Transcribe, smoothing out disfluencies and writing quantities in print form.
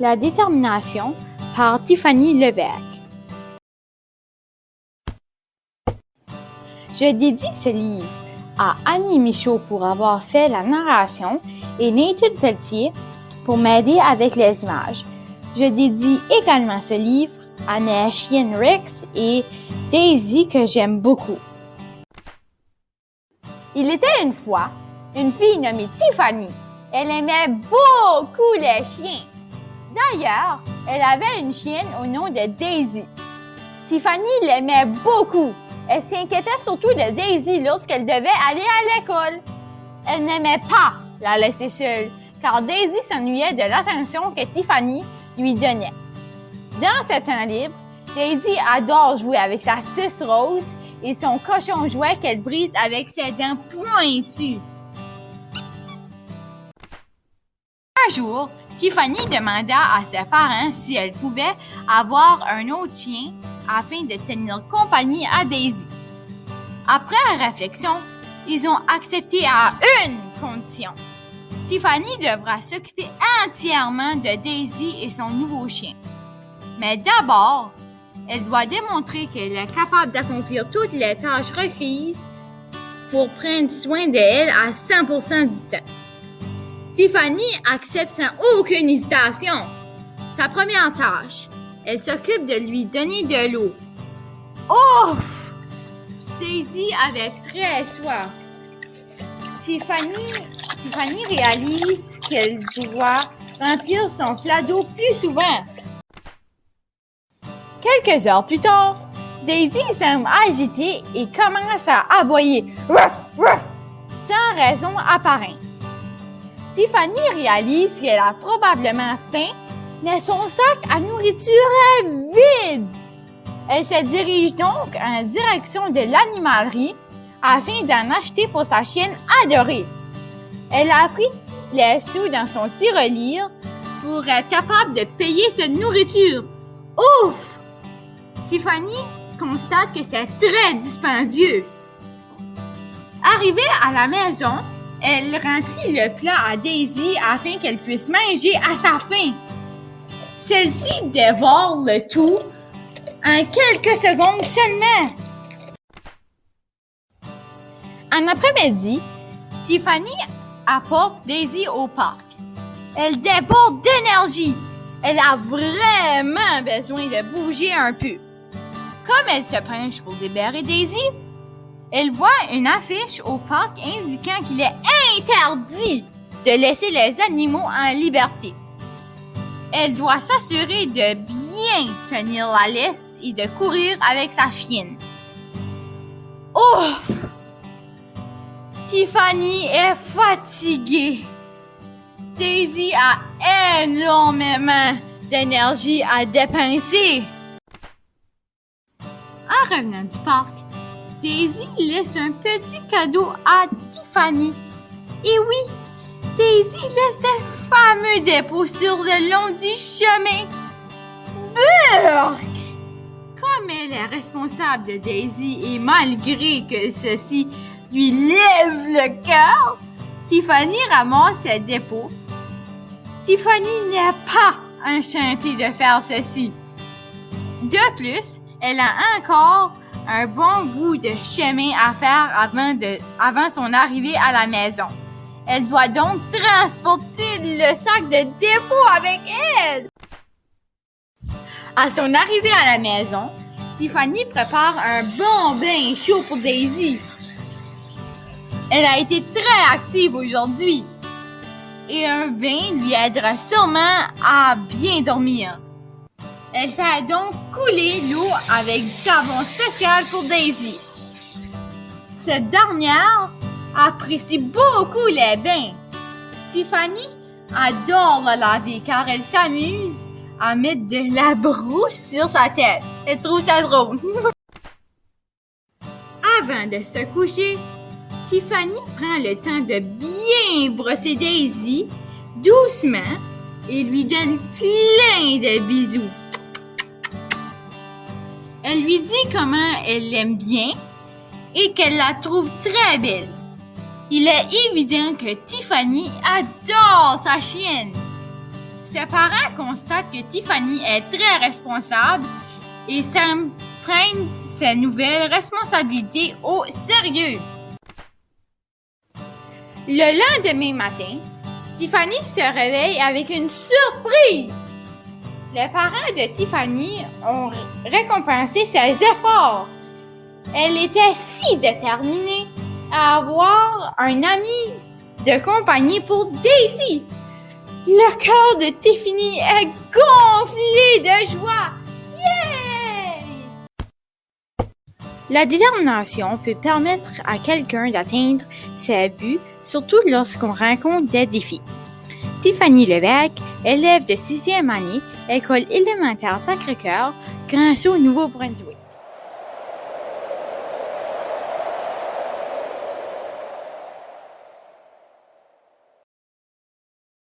La détermination par Tiffany Lebec. Je dédie ce livre à Annie Michaud pour avoir fait la narration et Nathan Pelletier pour m'aider avec les images. Je dédie également ce livre à mes chiennes Rex et Daisy que j'aime beaucoup. Il était une fois une fille nommée Tiffany. Elle aimait beaucoup les chiens. D'ailleurs, elle avait une chienne au nom de Daisy. Tiffany l'aimait beaucoup. Elle s'inquiétait surtout de Daisy lorsqu'elle devait aller à l'école. Elle n'aimait pas la laisser seule, car Daisy s'ennuyait de l'attention que Tiffany lui donnait. Dans ses temps libres, Daisy adore jouer avec sa suce rose et son cochon jouet qu'elle brise avec ses dents pointues. Un jour, Tiffany demanda à ses parents si elle pouvait avoir un autre chien afin de tenir compagnie à Daisy. Après réflexion, ils ont accepté à une condition. Tiffany devra s'occuper entièrement de Daisy et son nouveau chien. Mais d'abord, elle doit démontrer qu'elle est capable d'accomplir toutes les tâches requises pour prendre soin d'elle à 100% du temps. Tiffany accepte sans aucune hésitation. Sa première tâche, elle s'occupe de lui donner de l'eau. Ouf! Daisy avait très soif. Tiffany réalise qu'elle doit remplir son plat d'eau plus souvent. Quelques heures plus tard, Daisy semble agitée et commence à aboyer ruff, ruff, sans raison apparente. Tiffany réalise qu'elle a probablement faim, mais son sac à nourriture est vide. Elle se dirige donc en direction de l'animalerie afin d'en acheter pour sa chienne adorée. Elle a pris les sous dans son tirelire pour être capable de payer cette nourriture. Ouf! Tiffany constate que c'est très dispendieux. Arrivée à la maison, elle remplit le plat à Daisy afin qu'elle puisse manger à sa faim. Celle-ci dévore le tout en quelques secondes seulement. En après-midi, Tiffany apporte Daisy au parc. Elle déborde d'énergie. Elle a vraiment besoin de bouger un peu. Comme elle se penche pour libérer Daisy, elle voit une affiche au parc indiquant qu'il est interdit de laisser les animaux en liberté. Elle doit s'assurer de bien tenir la laisse et de courir avec sa chienne. Ouf! Tiffany est fatiguée. Daisy a énormément d'énergie à dépenser. En revenant du parc, Daisy laisse un petit cadeau à Tiffany. Et oui, Daisy laisse un fameux dépôt sur le long du chemin. Burk! Comme elle est responsable de Daisy et malgré que ceci lui lève le cœur, Tiffany ramasse ses dépôts. Tiffany n'est pas enchantée de faire ceci. De plus, elle a encore un bon bout de chemin à faire avant son arrivée à la maison. Elle doit donc transporter le sac de dépôt avec elle. À son arrivée à la maison, Tiffany prépare un bon bain chaud pour Daisy. Elle a été très active aujourd'hui et un bain lui aidera sûrement à bien dormir. Elle fait donc couler l'eau avec du savon spécial pour Daisy. Cette dernière apprécie beaucoup les bains. Tiffany adore la laver car elle s'amuse à mettre de la brousse sur sa tête. Elle trouve ça drôle. Avant de se coucher, Tiffany prend le temps de bien brosser Daisy doucement et lui donne plein de bisous. Elle lui dit comment elle l'aime bien et qu'elle la trouve très belle. Il est évident que Tiffany adore sa chienne. Ses parents constatent que Tiffany est très responsable et prennent ses nouvelles responsabilités au sérieux. Le lendemain matin, Tiffany se réveille avec une surprise. Les parents de Tiffany ont récompensé ses efforts. Elle était si déterminée à avoir un ami de compagnie pour Daisy. Le cœur de Tiffany est gonflé de joie. Yeah! La détermination peut permettre à quelqu'un d'atteindre ses buts, surtout lorsqu'on rencontre des défis. Tiffany Lévesque, élève de 6e année, école élémentaire Sacré-Cœur, Grand-Sault, Nouveau-Brunswick.